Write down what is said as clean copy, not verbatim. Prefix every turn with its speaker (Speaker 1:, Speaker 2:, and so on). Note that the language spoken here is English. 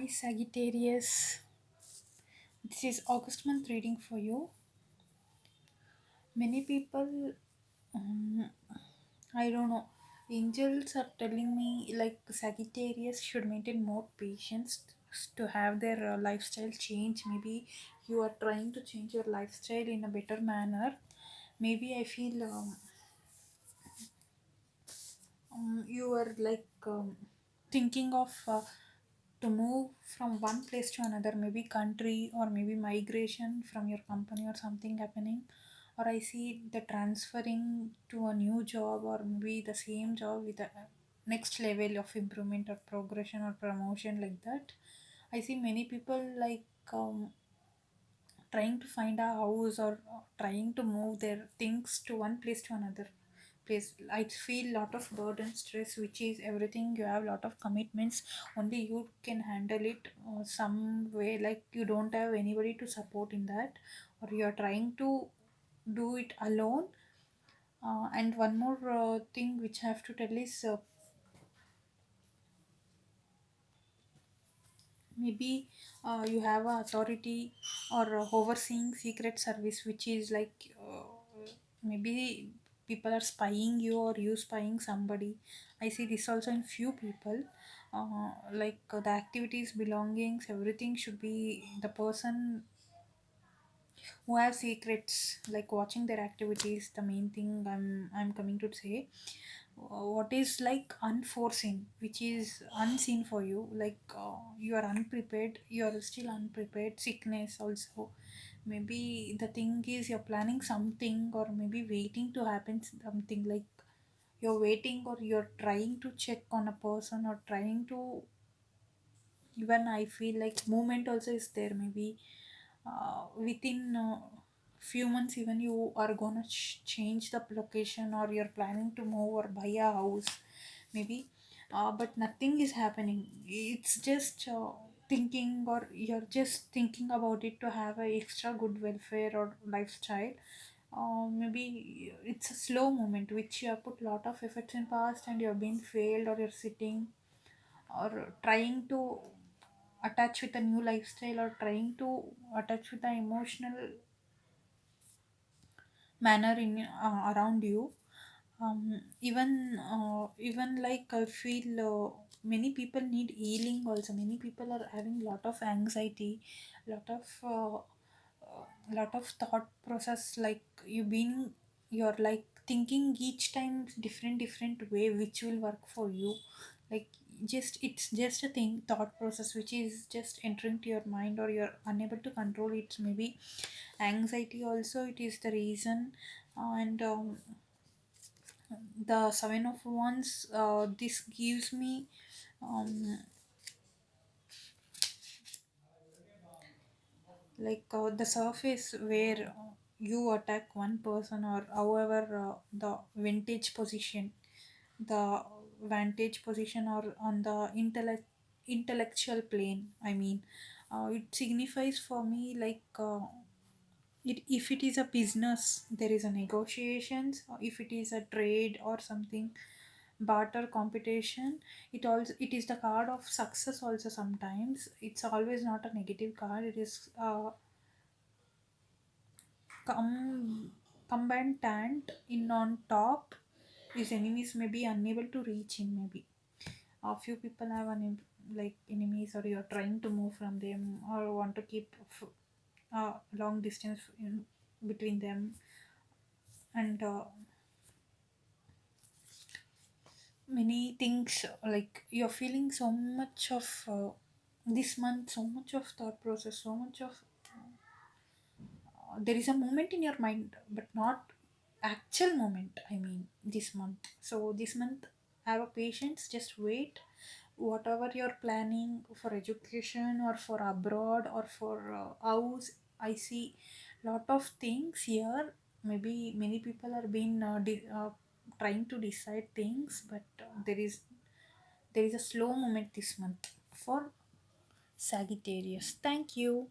Speaker 1: Hi Sagittarius, this is August month reading for you. Many people, um, I don't know, angels are telling me like Sagittarius should maintain more patience to have their lifestyle change. Maybe you are trying to change your lifestyle in a better manner. Maybe I feel you are like thinking of to move from one place to another, maybe country or maybe migration from your company or something happening, or I see the transferring to a new job or maybe the same job with a next level of improvement or progression or promotion, like that. I see many people like trying to find a house or trying to move their things to one place to another place. I feel lot of burden stress, which is everything. You have lot of commitments, only you can handle it some way, like you don't have anybody to support in that, or you are trying to do it alone. And one more thing which I have to tell is maybe you have a authority or a overseeing secret service, which is like maybe people are spying you or you spying somebody. I see this also in few people. The activities, belongings, everything should be the person who have secrets, like watching their activities. The main thing I'm coming to say, what is like unforeseen, which is unseen for you, like you are unprepared, you are still unprepared. Sickness also, maybe the thing is you're planning something or maybe waiting to happen something, like you're waiting or you're trying to check on a person or trying to, even I feel like movement also is there. Maybe within few months even you are gonna change the location, or you're planning to move or buy a house maybe. But nothing is happening. It's just thinking, or you're just thinking about it to have a extra good welfare or lifestyle. Maybe it's a slow moment which you have put lot of efforts in past and you've been failed, or you're sitting or trying to attach with a new lifestyle, or trying to attach with the emotional manner in around you. Even like I feel many people need healing also. Many people are having lot of anxiety, lot of lot of thought process, like you're like thinking each time different way which will work for you. Like just it's just a thing, thought process which is just entering to your mind, or you're unable to control it. Maybe anxiety also it is the reason. And the seven of wands, this gives me the surface where you attack one person, or however the vantage position, or on the intellectual plane, I mean. It signifies for me like if it is a business, there is a negotiations, or if it is a trade or something, barter competition. It is the card of success also. Sometimes it's always not a negative card. It is combatant in on top. His enemies may be unable to reach him. Maybe a few people have like enemies, or you're trying to move from them, or want to keep long distance between them. And many things, like you're feeling so much of this month, so much of thought process, so much of there is a moment in your mind, but not actual moment, I mean, this month. So this month, have a patience, just wait. Whatever you're planning for education or for abroad or for house, I see lot of things here. Maybe many people are being trying to decide things, but there is a slow moment this month for Sagittarius. Thank you.